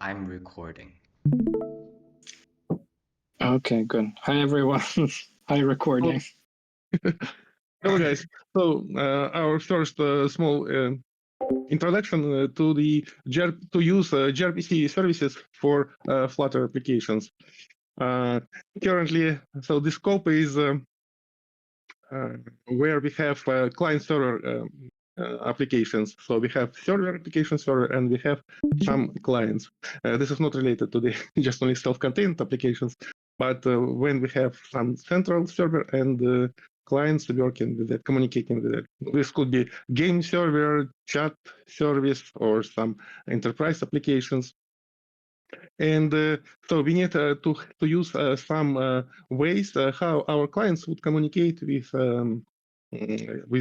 I'm recording. Okay, good. Hi, everyone. Hi, recording. Hello, guys. So our first small introduction to the to use gRPC services for Flutter applications. Currently, so the scope is where we have client-server applications. So we have server application server, and we have some clients. This is not related to the just only self-contained applications, but when we have some central server and clients working with it, communicating with it. This could be game server, chat service, or some enterprise applications. And so we need to use some ways how our clients would communicate with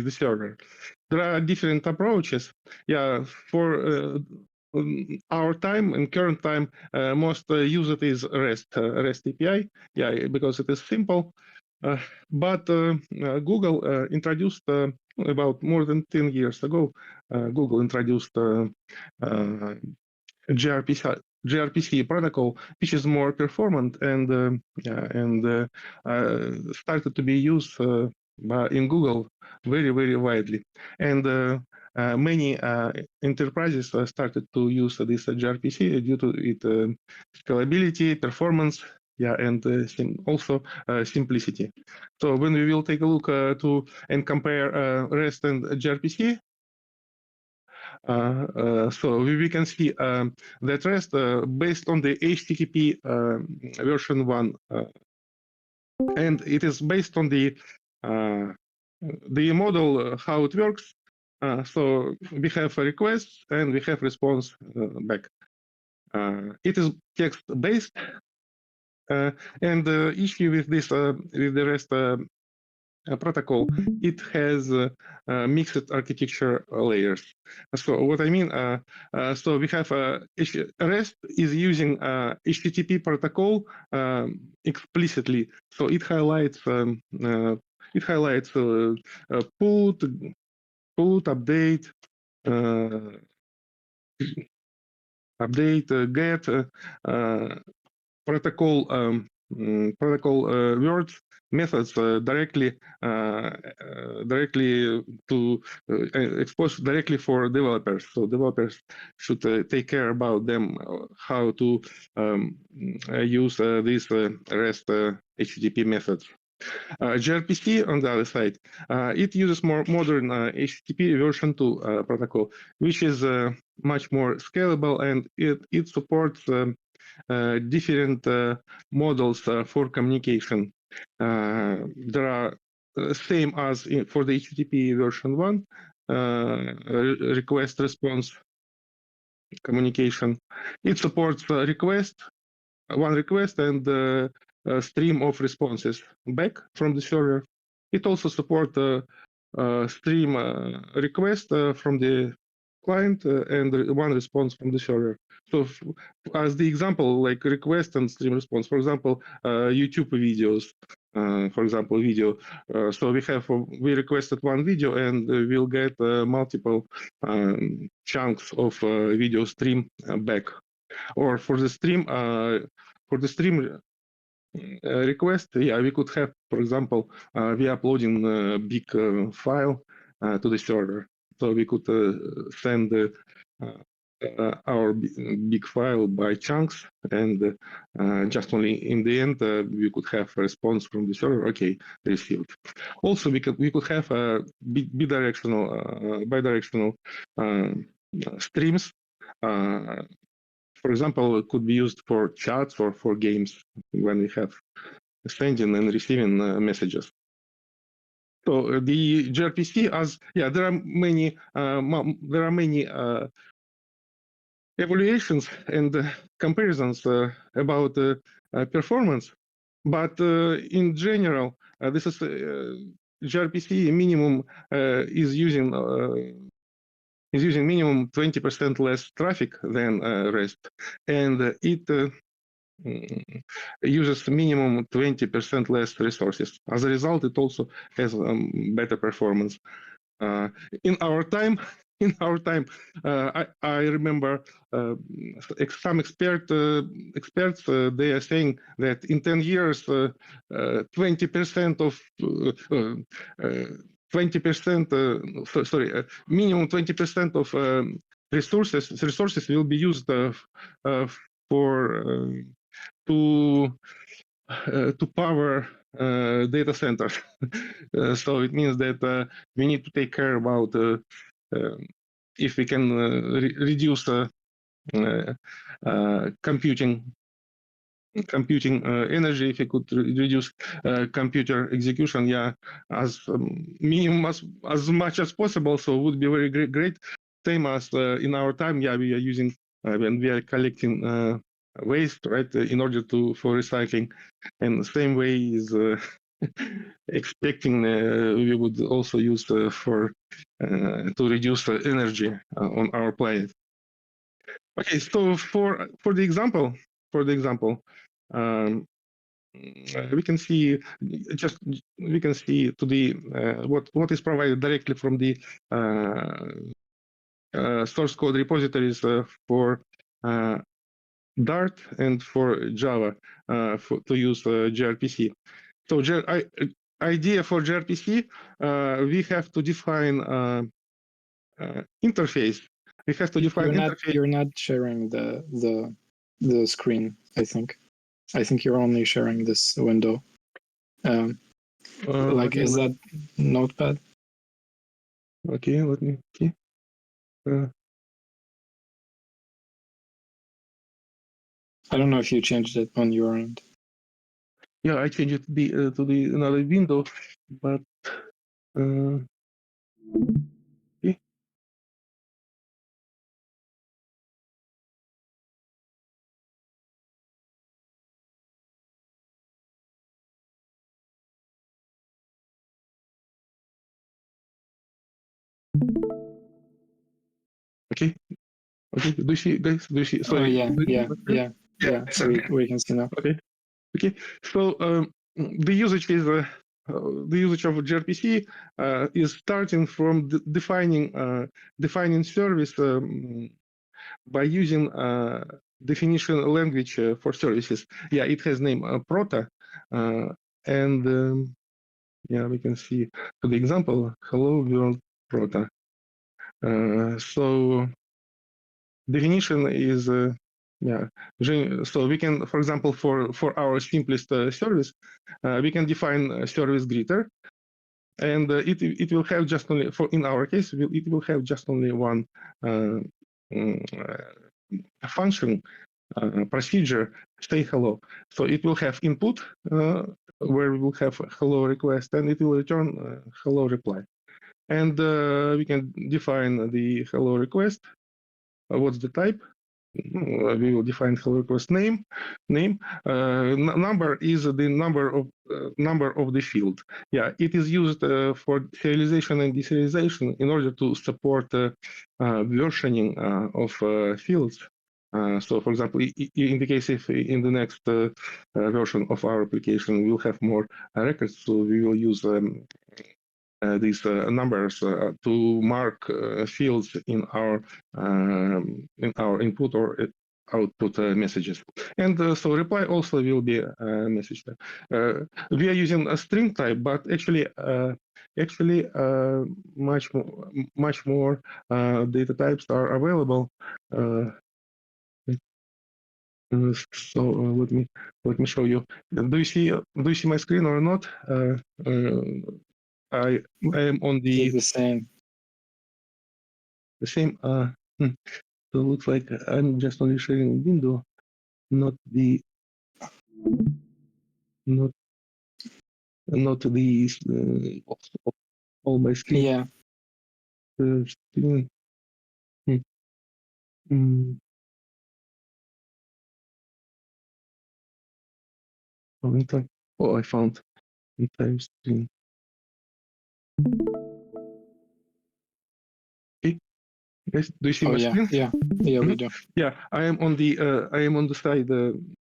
the server. There are different approaches. Yeah, for our time and current time, most used is REST API. Yeah, because it is simple. But Google introduced about more than 10 years ago. Google introduced gRPC protocol, which is more performant and started to be used in Google very widely. And many enterprises started to use this gRPC due to its scalability, performance, yeah, and also simplicity. So when we will take a look to and compare REST and gRPC, so we can see that REST based on the HTTP version 1, and it is based on the model how it works. So we have a request and we have response back. It is text based, and the issue with this with the REST protocol, it has mixed architecture layers. So what I mean, so we have REST is using HTTP protocol explicitly. So it highlights put, update, get, protocol words methods directly to expose directly for developers. So developers should take care about them how to use these REST HTTP methods. gRPC, on the other side, it uses more modern HTTP version 2 protocol, which is much more scalable, and it supports different models for communication. There are same as for the HTTP version 1, request response communication. It supports one request and a stream of responses back from the server. It also supports stream request from the client and one response from the server. So as the example, like request and stream response, for example, YouTube videos, for example, video. So we requested one video and we'll get multiple chunks of video stream back. Or for the stream request, yeah, we could have, for example, we uploading a big file to the server. So we could send our big file by chunks, and just only in the end we could have a response from the server. Okay, received. Also, we could have a bidirectional streams. For example, it could be used for chats or for games when we have sending and receiving messages. So the gRPC, there are many evaluations and comparisons about performance, but in general, this is gRPC minimum is using minimum 20% less traffic than REST, and it uses minimum 20% less resources. As a result, it also has better performance. In our time, in our time. I remember some experts they are saying that in 10 years 20% of 20% sorry, minimum 20% of resources will be used for to power data centers. So it means that we need to take care about if we can reduce computing energy, if we could reduce computer execution, yeah, as minimum as much as possible. So it would be very great. Same as in our time, yeah, we are using when we are collecting waste, right, in order for recycling, and the same way is expecting we would also use for to reduce energy on our planet. Okay, so for the example, we can see to the what is provided directly from the source code repositories for Dart and for Java to use gRPC. So idea for gRPC, we have to define interface. We have to define interface. You're not sharing the screen. I think you're only sharing this window. Like, okay, is that Notepad? Okay, let me see. I don't know if you changed it on your end. Yeah, I changed it to the another window, but okay. Okay. Okay. Do you see, guys? Do you see? Sorry. Oh yeah. We can see now. Okay. Okay. So the usage is the usage of gRPC is starting from defining service by using definition language for services. Yeah, it has name Proto, and yeah, we can see the example. Hello world Proto. So definition is yeah. So we can, for example, for our simplest service, we can define a service greeter, and it will have just only in our case it will have just only one function procedure, say hello. So it will have input where we will have hello request, and it will return hello reply. And we can define the hello request. What's the type? We will define hello request name. Number is the number of the field. Yeah, it is used for serialization and deserialization in order to support versioning of fields. So, for example, in the case if in the next version of our application we'll have more records, so we will use these numbers to mark fields in our input or output messages. And so reply also will be a message. We are using a string type, but actually much more data types are available. So let me show you. Do you see my screen or not? I am on the same. The same. So it looks like I'm just only sharing window, not the all my screen. Yeah. Screen. Oh, I found entire screen. Okay, guys, do you see my screen? Yeah, we do. Yeah, I am on the side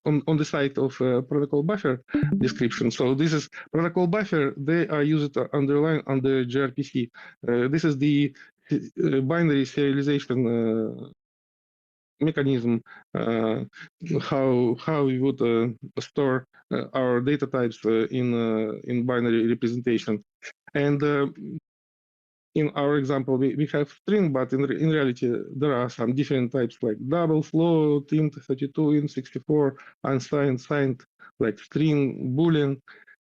on the side of protocol buffer description. So this is protocol buffer. They are used underline under gRPC. This is the binary serialization mechanism, how we would store our data types in binary representation. And in our example, we have string, but in reality, there are some different types like double, float, int 32, int 64, unsigned, signed, like string, boolean,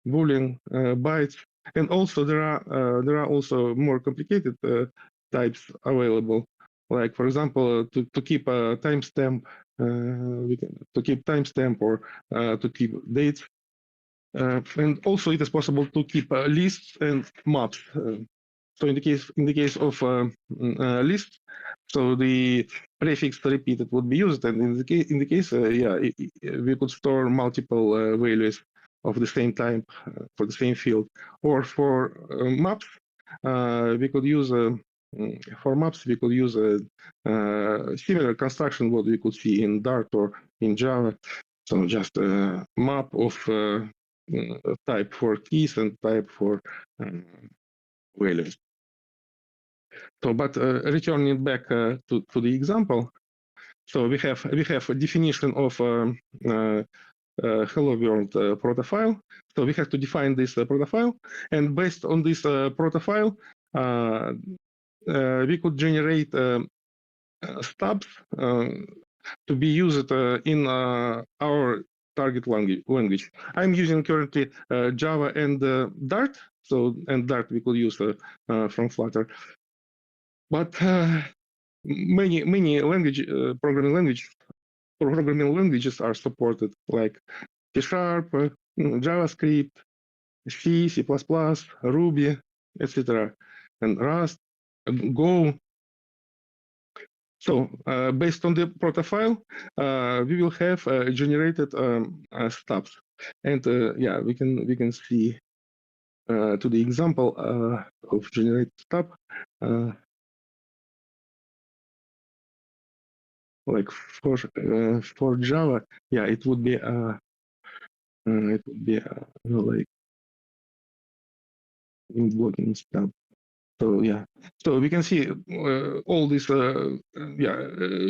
bytes. And also there are also more complicated types available. Like for example, to keep a timestamp, to keep timestamp or to keep dates. And also it is possible to keep lists and maps. So in the case of list, so the prefix repeated would be used, and in the case, we could store multiple values of the same type for the same field. Or for maps, we could use a similar construction what we could see in Dart or in Java. So just a map of type for keys and type for values. So, but returning back to the example, so we have a definition of hello world protofile. So we have to define this protofile, and based on this protofile, we could generate stubs to be used in our target language. I'm using currently Java and Dart. So and Dart we could use from Flutter. But many programming languages are supported, like C#, JavaScript, C, C++, Ruby, etc., and Rust, Go. So based on the protofile, we will have generated stubs, and yeah, we can see to the example of generate stub. Like for Java, yeah, it would be like in blocking stub. So yeah, so we can see all this,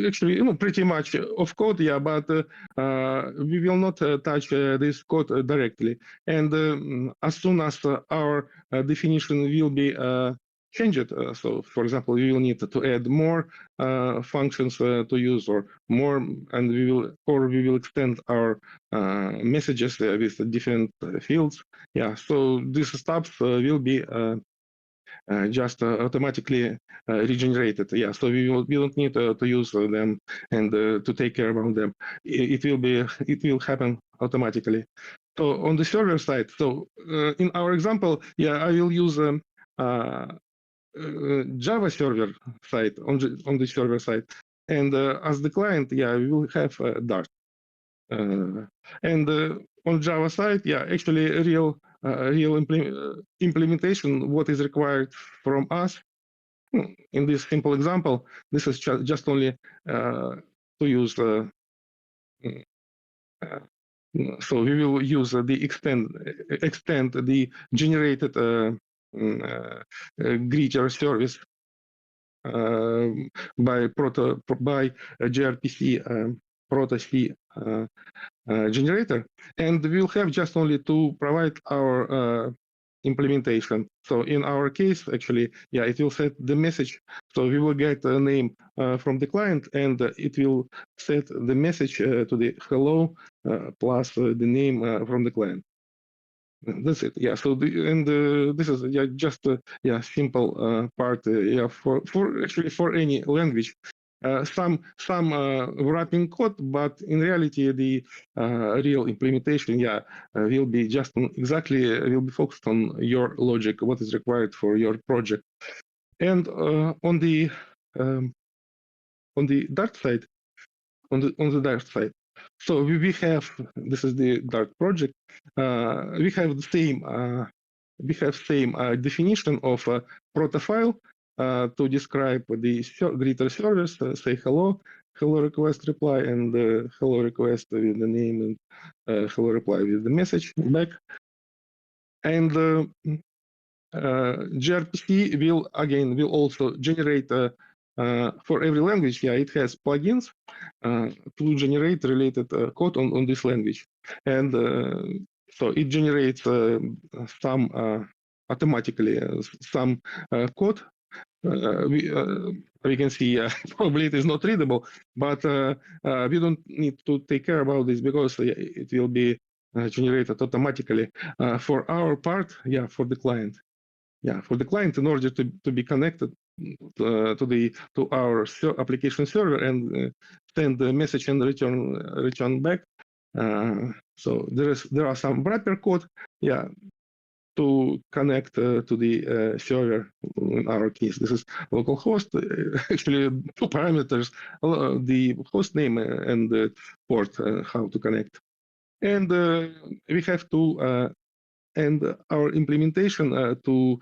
actually, pretty much of code, yeah, but we will not touch this code directly. And as soon as our definition will be changed, so for example, we will need to add more functions to use, or more, and we will extend our messages with different fields. Yeah, so these stubs will be just automatically regenerated. Yeah, so we don't need to use them and to take care about them. It will happen automatically. So on the server side, so in our example, yeah, I will use Java server side on the server side, and as the client, yeah, we will have Dart. And on Java side, yeah, actually real implementation, what is required from us in this simple example, this is just only to use so we will use the extend the generated greeter service by gRPC proto-C generator, and we'll have just only to provide our implementation. So in our case, actually, yeah, it will set the message. So we will get a name from the client, and it will set the message to the hello plus the name from the client. That's it. Yeah. So this is just simple part. Yeah, for actually for any language. Some wrapping code, but in reality, the real implementation, will be just will be focused on your logic, what is required for your project. And on the Dart side, on the Dart side, so we have, this is the Dart project. We have the same definition of protofile to describe the greeter service, say hello request reply, and hello request with the name, and hello reply with the message back. And gRPC will also generate for every language. Yeah, it has plugins to generate related code on this language, and so it generates some automatically some code. We can see probably it is not readable, but we don't need to take care about this because it will be generated automatically for our part. Yeah, for the client. Yeah, for the client, in order to be connected to our application server and send the message and return back. So there are some wrapper code. Yeah, to connect to the server. In our case, this is localhost. Actually, two parameters: the host name and the port. How to connect, and we have to. And our implementation to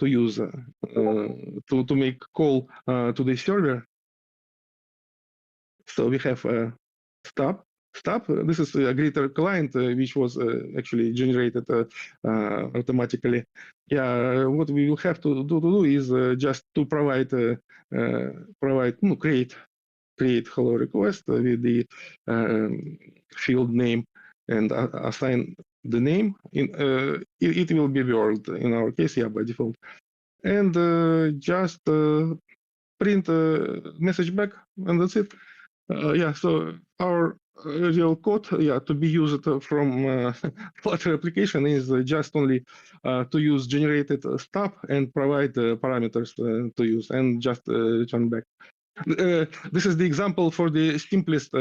use to make call to the server. So we have stop. This is a greeter client which was actually generated automatically. Yeah, what we will have to do is just to provide create hello request with the field name and assign the name. It will be world in our case, yeah, by default, and just print a message back, and that's it. Yeah, so our real code, yeah, to be used from Flutter application is just only to use generated stub and provide parameters to use and just return back. This is the example for the simplest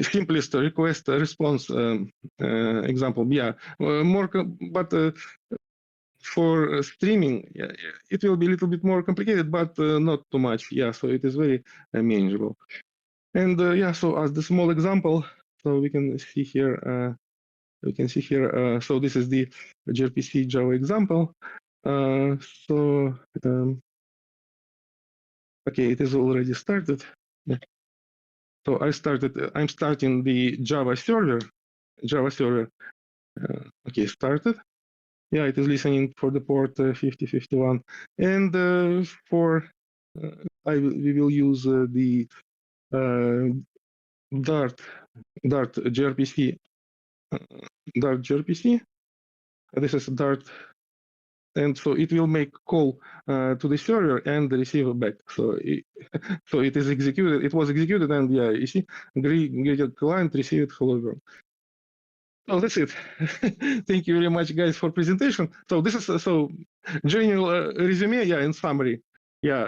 simplest request response example. Yeah, but for streaming, yeah, it will be a little bit more complicated, but not too much. Yeah, so it is very manageable. And yeah, so as the small example, so we can see here. So this is the gRPC Java example. Okay, it is already started. Yeah. So I'm starting the Java server. Okay, started. Yeah, it is listening for the port 5051, and we will use the Dart gRPC. Dart gRPC. This is Dart, and so it will make call to the server and receive back. So it is executed. It was executed, and yeah, you see, greeted client received hello world. Oh, that's it. Thank you very much, guys, for presentation. So this is general resume. Yeah, in summary. Yeah,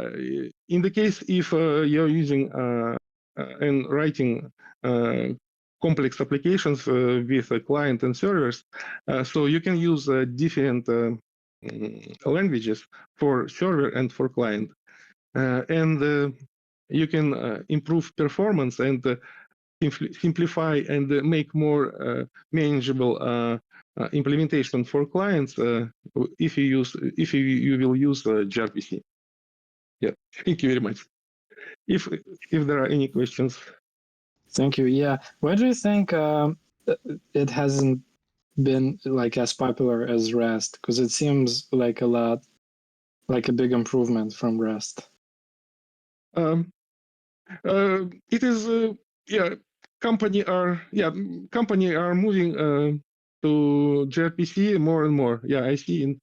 in the case if you're using and writing complex applications with a client and servers, so you can use different languages for server and for client, and you can improve performance and simplify and make more manageable implementation for clients if you will use gRPC. Yeah, thank you very much. If there are any questions. Thank you. Yeah, why do you think it hasn't been like as popular as REST? Because it seems like a big improvement from REST. It is yeah, company are moving to gRPC more and more. Yeah, I see in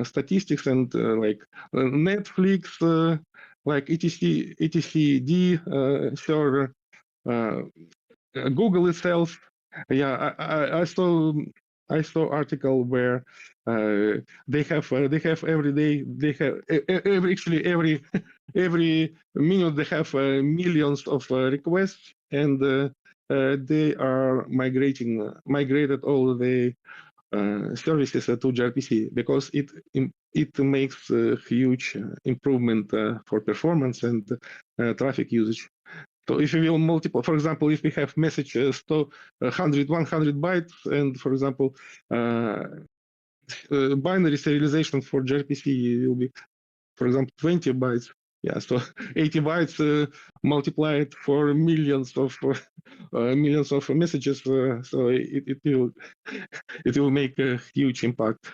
statistics and like Netflix, like etcd server, Google itself. Yeah, I saw article where they have every day every minute they have millions of requests, and they are migrated all the services to gRPC because it makes a huge improvement for performance and traffic usage. So if you will multiple, for example, if we have messages to 100 bytes, and for example, binary serialization for gRPC will be, for example, 20 bytes. Yeah, so 80 bytes multiplied for millions of messages. So it will make a huge impact.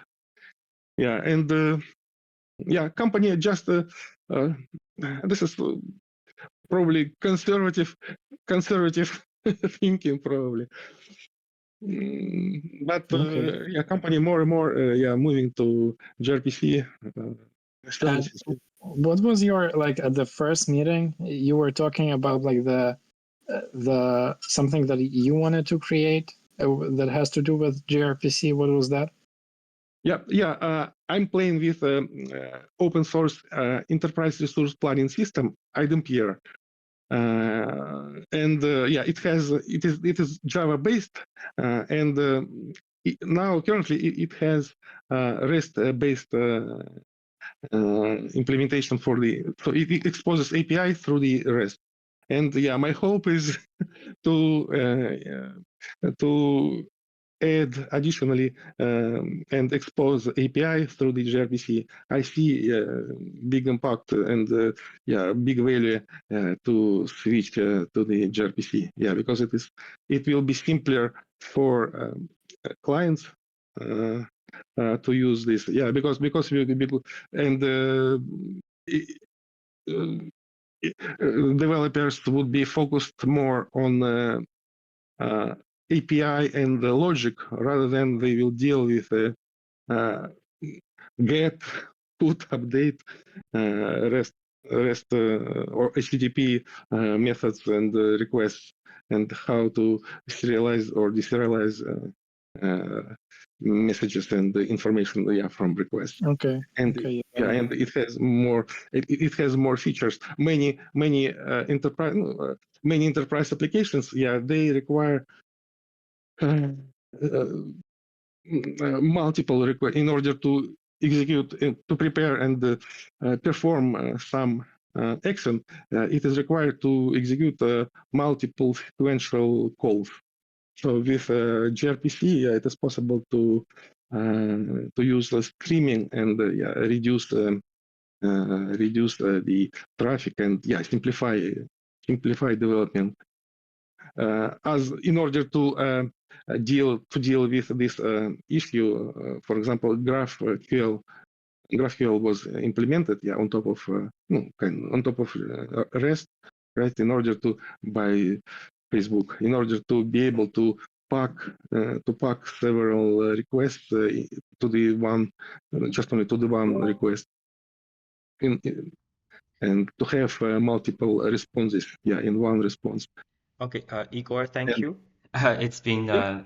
Yeah, and company just this is probably conservative thinking probably. But Okay. company more and more moving to gRPC And services. what was your like at the first meeting? You were talking about like the something that you wanted to create that has to do with gRPC. What was that? I'm playing with open source enterprise resource planning system, IDMPR. It is Java based, and now currently it has REST based implementation so it exposes API through the REST. And my hope is to add additionally and expose API through the gRPC. I see big impact and big value to switch to the gRPC. Because it will be simpler for clients to use this. Because developers would be focused more on API and the logic rather than they will deal with get, put, update, REST or HTTP methods and requests, and how to serialize or deserialize messages and information from requests. Okay. And and it has more. It has more features. Many enterprise applications. They require multiple requests in order to execute, to prepare and perform some action. It is required to execute multiple sequential calls. So with gRPC, it is possible to use streaming and reduce the traffic and simplify development. As in order to deal with this issue, for example, GraphQL was implemented on top of REST, right? In order to by Facebook, in order to be able to pack several requests to the one, just only to the one request, and to have multiple responses, in one response. Okay, Igor, thank you. It's been a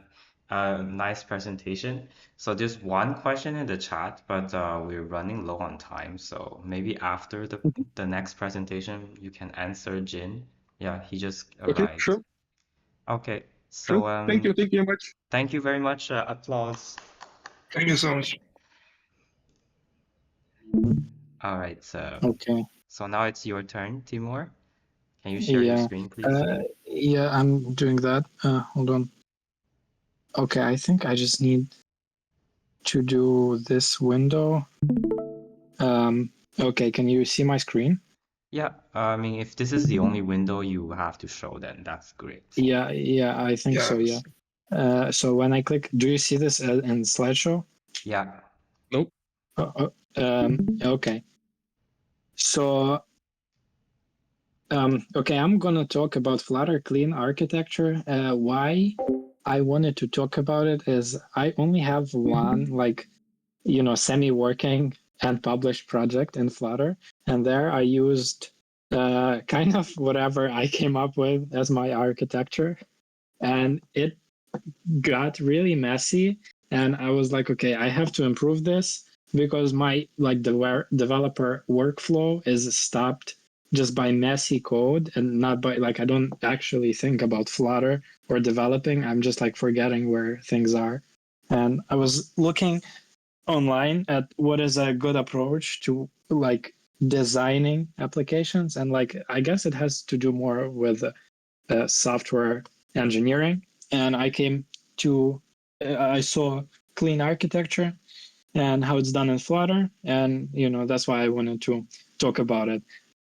nice presentation. So there's one question in the chat, but we're running low on time. So maybe after the next presentation, you can answer Jin. Yeah, he just arrived. Okay, sure. Okay, so sure. Thank you very much. Thank you very much. Applause. Thank you so much. All right. Okay. So now it's your turn, Timur. Can you share your screen, please? I'm doing that. Hold on. Okay, I think I just need to do this window. Okay, can you see my screen? Yeah, I mean, if this is the only window you have to show, then that's great. Yeah, I think so, yeah. So when I click, do you see this in slideshow? Yeah. Nope. Okay. So, okay, I'm gonna talk about Flutter clean architecture. Why I wanted to talk about it is I only have one, semi-working and published project in Flutter, and there I used kind of whatever I came up with as my architecture, and it got really messy. And I was like, okay, I have to improve this because my developer workflow is stopped just by messy code and not by I don't actually think about Flutter or developing. I'm just forgetting where things are. And I was looking online at what is a good approach to designing applications, and I guess it has to do more with software engineering. And I saw clean architecture and how it's done in Flutter, and that's why I wanted to talk about it.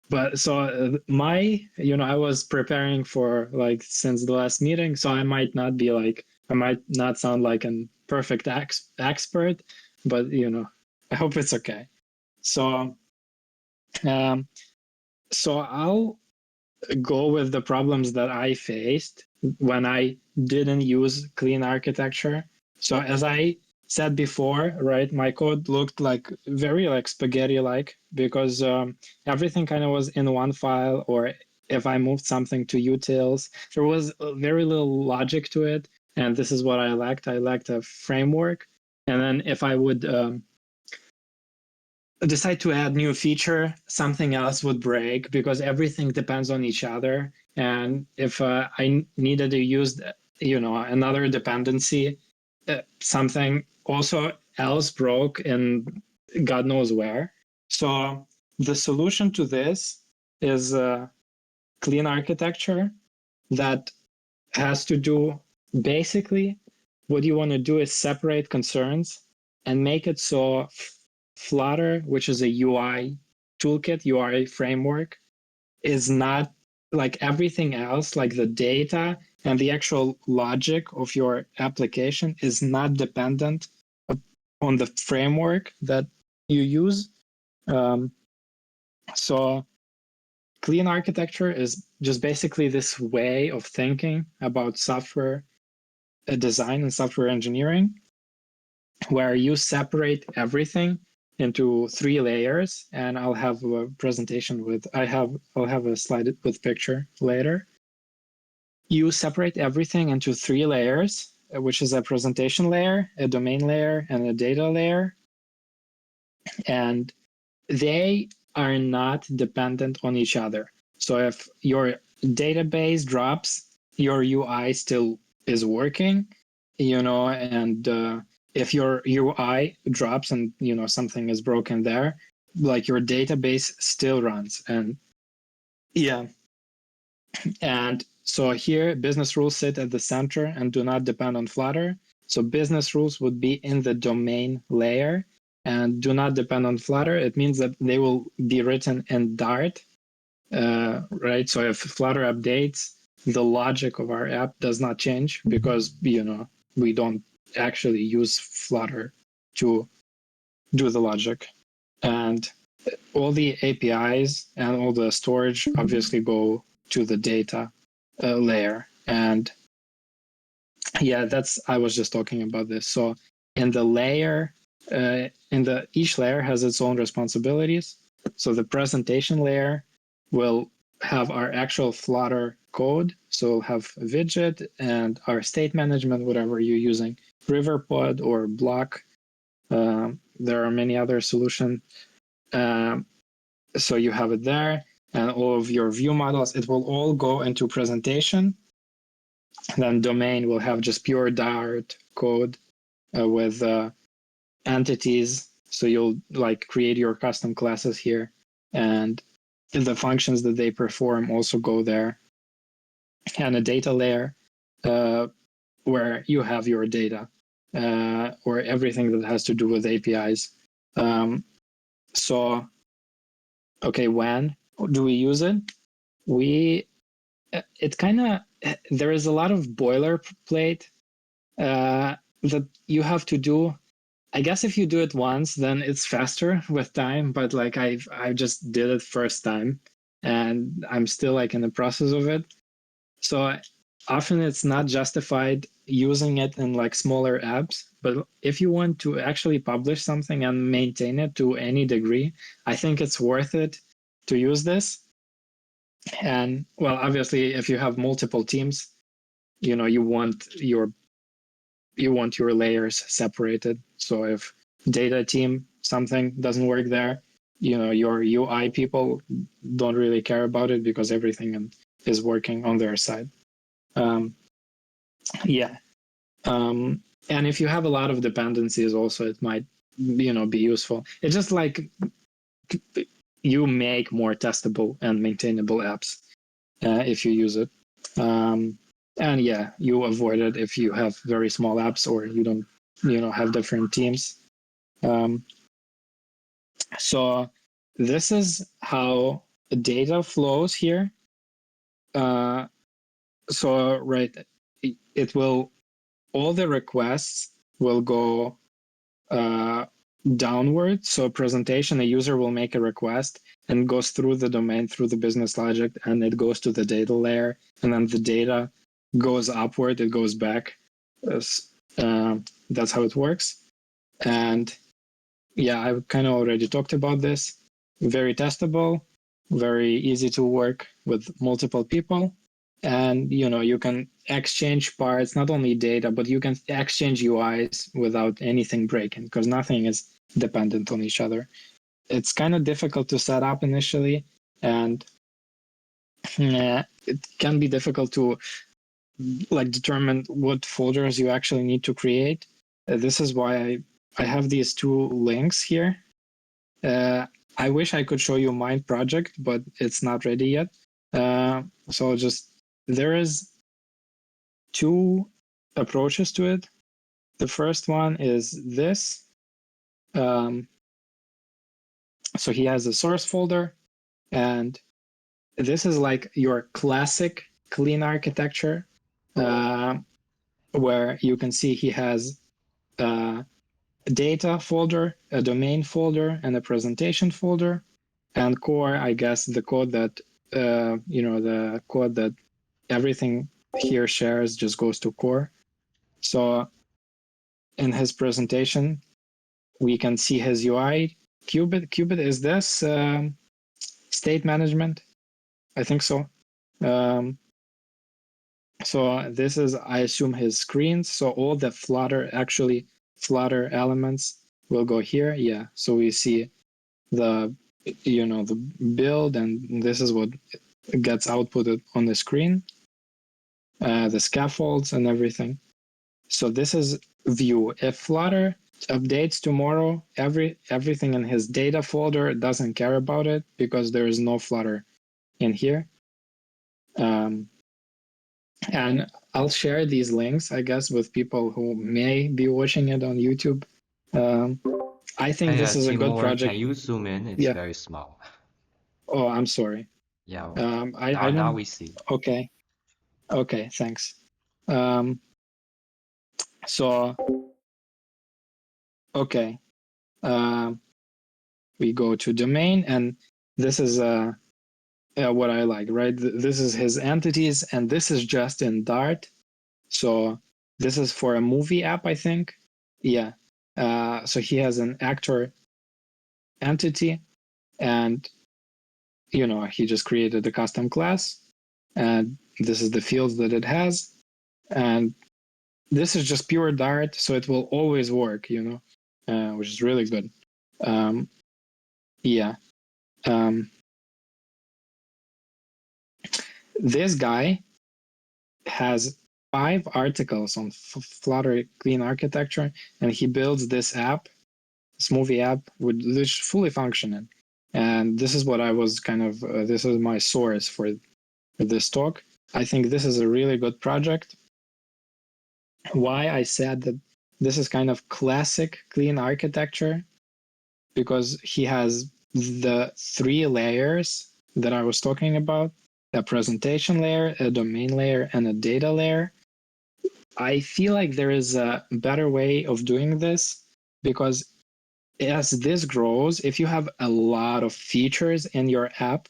But so I was preparing for since the last meeting, so I might not be I might not sound like a perfect expert, but I hope it's okay. So, um, so I'll go with the problems that I faced when I didn't use clean architecture. So as I said before, right, my code looked like very like spaghetti like because everything kind of was in one file, or if I moved something to utils, there was very little logic to it. And this is what I lacked. I lacked a framework. And then if I would decide to add new feature, something else would break because everything depends on each other. And if I needed to use, another dependency, something also else broke in God knows where. So the solution to this is a clean architecture that has to do basically what you want to do is separate concerns and make it so Flutter, which is a UI toolkit, UI framework, is not like everything else, like the data and the actual logic of your application is not dependent on the framework that you use. So clean architecture is just basically this way of thinking about software design and software engineering, where you separate everything into 3 layers, and I'll have a presentation with I'll have a slide with picture later. You separate everything into 3 layers, which is a presentation layer, a domain layer, and a data layer, and they are not dependent on each other. So if your database drops, your UI still is working, and if your UI drops and something is broken there, like your database still runs. And yeah, and so here business rules sit at the center and do not depend on Flutter. So business rules would be in the domain layer and do not depend on Flutter. It means that they will be written in Dart, right? So if Flutter updates, the logic of our app does not change because we don't actually use Flutter to do the logic. And all the APIs and all the storage obviously go to the data layer. And yeah, I was just talking about this. So in the layer, each layer has its own responsibilities. So the presentation layer will have our actual Flutter code. So we'll have a widget and our state management, whatever you're using, Riverpod or Block. There are many other solutions. So you have it there, and all of your view models, it will all go into presentation. Then domain will have just pure Dart code with entities. So you'll like create your custom classes here, and the functions that they perform also go there. And a data layer where you have your data or everything that has to do with APIs. So, okay, when do we use it? It kind of, there is a lot of boilerplate that you have to do. I guess if you do it once, then it's faster with time. But like I just did it first time, and I'm still like in the process of it. So often it's not justified using it in like smaller apps. But if you want to actually publish something and maintain it to any degree, I think it's worth it to use this. And well, obviously, if you have multiple teams, you want your layers separated. So if data team something doesn't work there, your UI people don't really care about it because everything is working on their side. Yeah. And if you have a lot of dependencies also, it might be useful. It's just like you make more testable and maintainable apps if you use it. And yeah, you avoid it if you have very small apps or you don't have different teams. So this is how data flows here. So right, it will, all the requests will go downward. So presentation, a user will make a request and goes through the domain, through the business logic, and it goes to the data layer. And then the data goes upward, it goes back. That's how it works. And yeah, I kind of already talked about this. Very testable, very easy to work with multiple people. And you can exchange parts, not only data, but you can exchange UIs without anything breaking, because nothing is dependent on each other. It's kind of difficult to set up initially, and it can be difficult to determine what folders you actually need to create. This is why I have these two links here. I wish I could show you my project, but it's not ready yet. So there is two approaches to it. The first one is this. So he has a source folder, and this is like your classic clean architecture, where you can see he has a data folder, a domain folder, and a presentation folder, and core, I guess, the code that the code that everything here shares just goes to core. So in his presentation, we can see his UI. Qubit is this state management? I think so. So this is, I assume, his screens. So all the Flutter elements will go here. Yeah. So we see the build, and this is what gets outputted on the screen. The scaffolds and everything. So this is view. If Flutter updates tomorrow, everything in his data folder doesn't care about it because there is no Flutter in here. And I'll share these links, I guess, with people who may be watching it on YouTube. I think this is a good Timur, can project. you zoom in? It's Yeah. very small. Oh, I'm sorry. Yeah. I Now don't. we see. Okay. Okay. Thanks. So okay. We go to domain, and this is what I like, right? This is his entities, and this is just in Dart. So this is for a movie app, I think. Yeah. So he has an actor entity, and he just created a custom class, and this is the fields that it has, and this is just pure Dart, so it will always work, which is really good. Yeah. This guy has 5 articles on Flutter clean architecture, and he builds this app, this movie app, which is fully functioning. And this is what I was this is my source for this talk. I think this is a really good project. Why I said that this is kind of classic clean architecture, because he has the 3 layers that I was talking about, a presentation layer, a domain layer, and a data layer. I feel like there is a better way of doing this, because as this grows, if you have a lot of features in your app,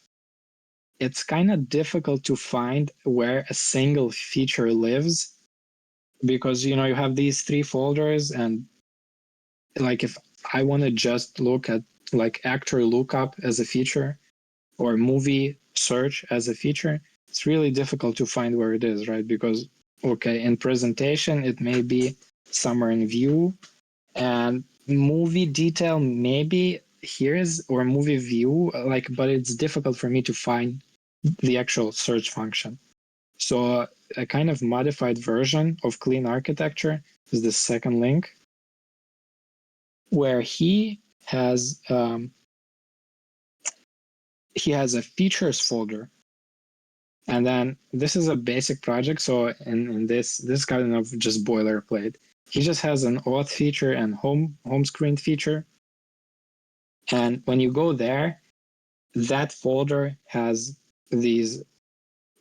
it's kind of difficult to find where a single feature lives, because you have these 3 folders, and like if I want to just look at like actor lookup as a feature or movie search as a feature, it's really difficult to find where it is, right? Because in presentation it may be somewhere in view, and movie detail maybe or movie view, but it's difficult for me to find the actual search function. So a kind of modified version of clean architecture is the second link, where he has a features folder. And then this is a basic project. So in this kind of just boilerplate. He just has an auth feature and home screen feature. And when you go there, that folder has these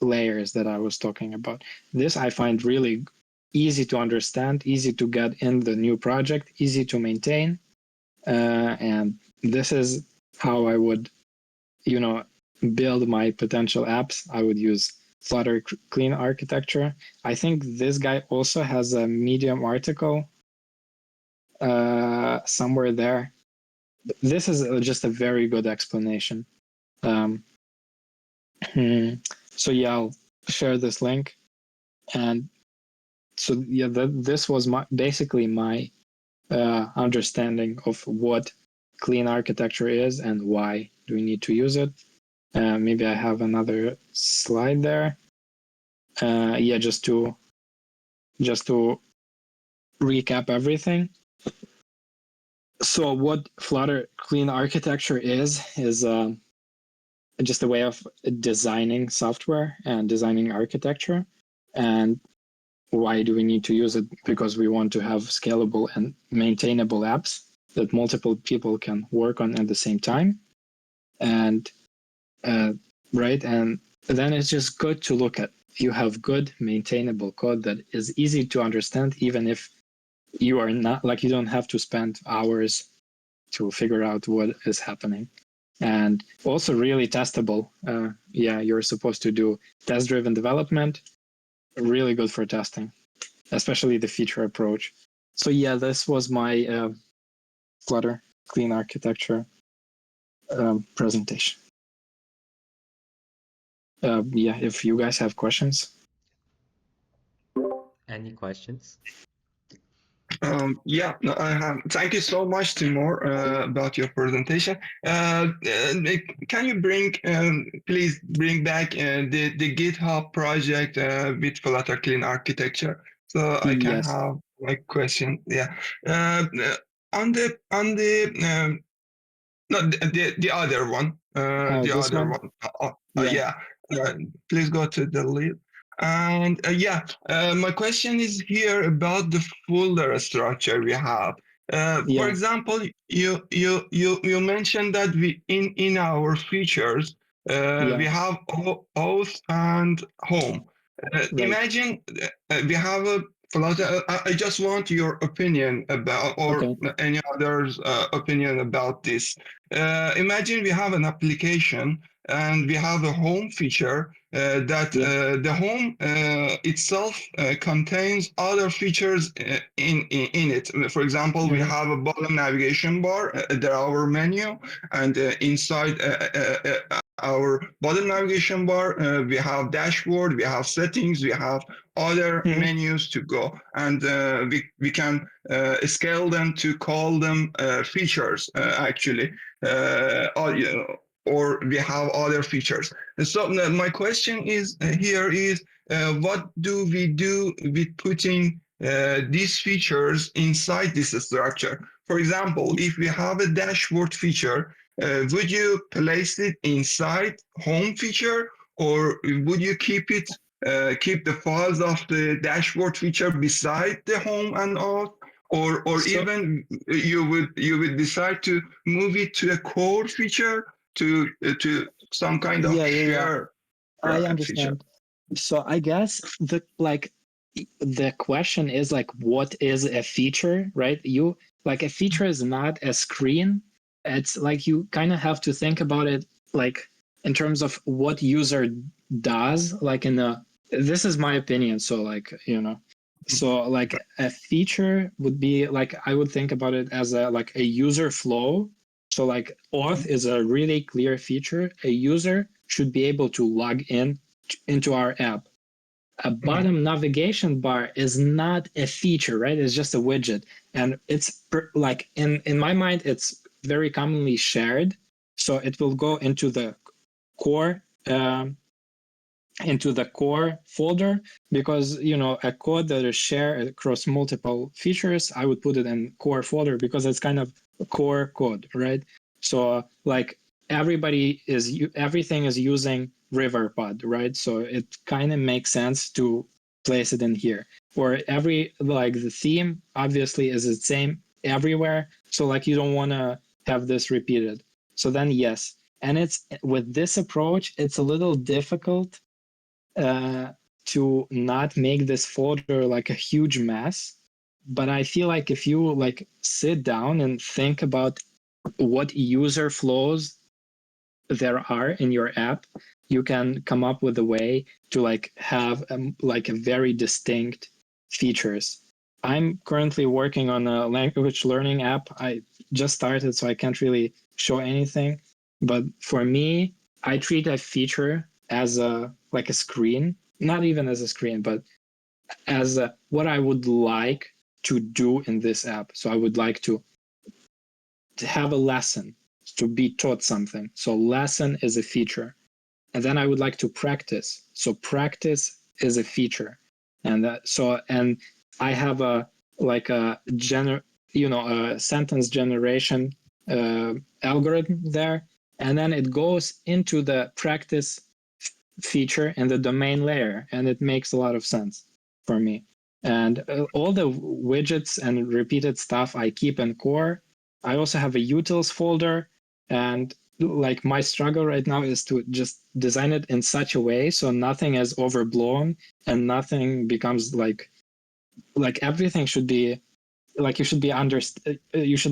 layers that I was talking about. This I find really easy to understand, easy to get in the new project, easy to maintain. And this is how I would, build my potential apps. I would use Flutter clean architecture. I think this guy also has a Medium article somewhere there. This is just a very good explanation. So yeah, I'll share this link. And so yeah, this was basically my understanding of what clean architecture is and why do we need to use it. Maybe I have another slide there. Yeah, just to recap everything. So what Flutter clean architecture is just a way of designing software and designing architecture. And why do we need to use it? Because we want to have scalable and maintainable apps that multiple people can work on at the same time. And right, and then it's just good to look at. You have good maintainable code that is easy to understand, even if you are not, like, you don't have to spend hours to figure out what is happening. And also really testable. Yeah, you're supposed to do test-driven development. Really good for testing, especially the feature approach. So yeah, this was my Flutter clean architecture presentation. Yeah, if you guys have questions. Any questions? Yeah, no, I have. Thank you so much, Timur, about your presentation. Can you please bring back the GitHub project with Flutter Clean Architecture, so I can Yes. have my question? Yeah. On the no, the other one. The This other one? one. Yeah. Yeah. Please go to the lead. And my question is here about the folder structure we have. For Yeah. example, you mentioned that we in our features we Yes. have auth and home. Right. Imagine we have a Flutter. I just want your opinion about, or Okay. any other's opinion about this. Imagine we have an application and we have a home feature that the home itself contains other features in it. For example, we have a bottom navigation bar, there our menu, and inside our bottom navigation bar, we have dashboard, we have settings, we have other menus to go, and we can scale them to call them features actually. Or we have other features. And so my question is here is what do we do with putting these features inside this structure? For example, if we have a dashboard feature, would you place it inside home feature, or would you keep the files of the dashboard feature beside the home and all? Or even you would decide to move it to a core feature, to some kind of share I feature. understand. So I guess the question is like, what is a feature, right? A feature is not a screen. It's like you kind of have to think about it like in terms of what user does, like this is my opinion. So so like a feature would be like, I would think about it as a user flow. So like auth is a really clear feature. A user should be able to log into our app. A bottom navigation bar is not a feature, right? It's just a widget. And it's like in my mind, it's very commonly shared. So it will go into the core folder, because a code that is shared across multiple features, I would put it in core folder because it's kind of core code, right? So like everything is using Riverpod, right? So it kind of makes sense to place it in here. Or the theme obviously is the same everywhere, so like you don't want to have this repeated. So then yes, and it's with this approach, it's a little difficult to not make this folder like a huge mess. but I feel like if you like sit down and think about what user flows there are in your app, you can come up with a way to like have like a very distinct features. I'm currently working on a language learning app. I just started, so I can't really show anything. But for me, I treat a feature as a like a screen, not even as a screen, but as what I would like to do in this app. So I would like to have a lesson, to be taught something. So lesson is a feature. And then I would like to practice. So practice is a feature. And and I have a like a a sentence generation algorithm there. And then it goes into the practice feature in the domain layer, and it makes a lot of sense for me. And all the widgets and repeated stuff I keep in core. I also have a utils folder, and like my struggle right now is to just design it in such a way so nothing is overblown and nothing becomes like everything should be like you should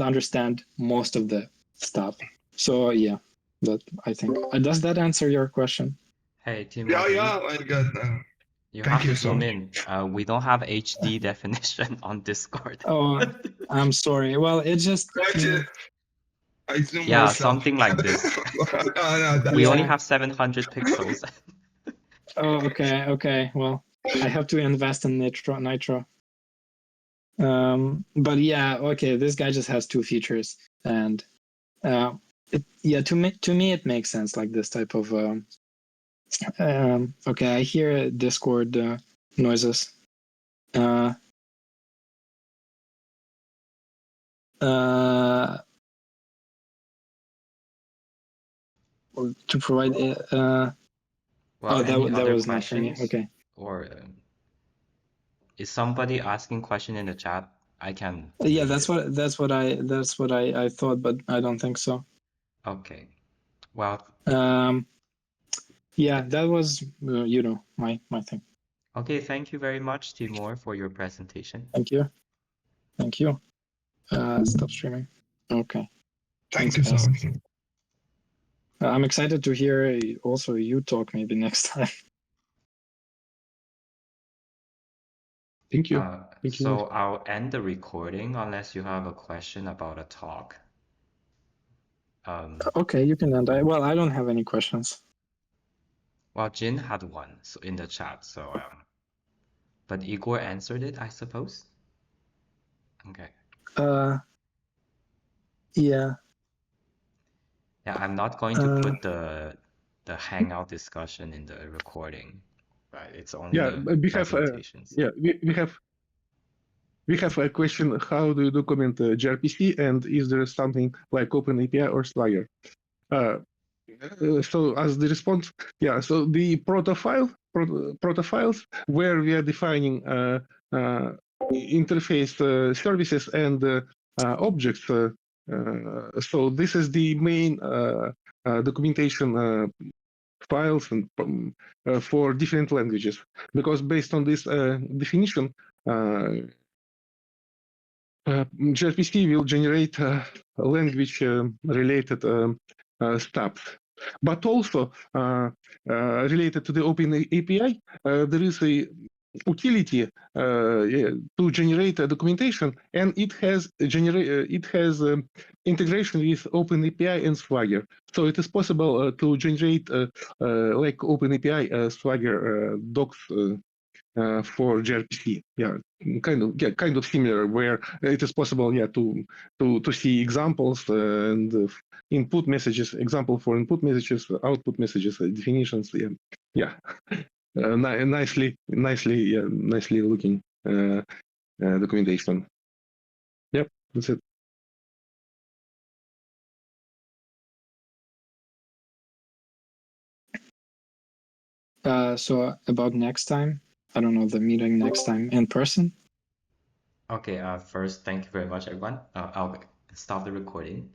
understand most of the stuff. So yeah, that I think does that answer your question? Hey, Tim, Yeah, yeah, I got. you Thank have you to so zoom much. in. We don't have HD definition on Discord. Oh, I'm sorry. Well, it just Actually, I zoom Yeah, myself. something like this. No, We only Yeah. have 700 pixels. Oh, okay. Well, I have to invest in Nitro. But yeah, okay. This guy just has two features, and to me, it makes sense. Like this type of. Okay, I hear Discord noises. Uh, to provide. Well, any that other was not for me. questions? Okay. Or is somebody asking question in the chat? I can Yeah, read that's it. what I thought, but I don't think so. Okay. Well, Yeah, that was my thing. okay, thank you very much, Timur, for your presentation. Thank you. Stop streaming. Okay. Thank Thanks, you so guys. much. I'm excited to hear also you talk maybe next time. Thank you. Thank you. So I'll end the recording unless you have a question about a talk. Okay, you can end. I don't have any questions. Well, Jin had one in the chat, so but Igor answered it, I suppose. Okay. Yeah. Yeah, I'm not going to put the Hangout discussion in the recording, right? It's only Yeah, the we have presentations. we have a question: how do you document gRPC, and is there something like OpenAPI or Swagger? So as the response, so the protofiles where we are defining interface services and objects. So this is the main documentation files and for different languages, because based on this definition, gRPC will generate language-related stubs. But also related to the OpenAPI, there is a utility to generate a documentation, and it has integration with OpenAPI and Swagger. So it is possible to generate like OpenAPI Swagger docs for gRPC. Kind of similar, where it is possible, to see examples and input messages, example for input messages, output messages, definitions. Nicely looking documentation. Yep, that's it. So about next time, I don't know, the meeting next time in person. Okay, first, thank you very much, everyone. I'll stop the recording.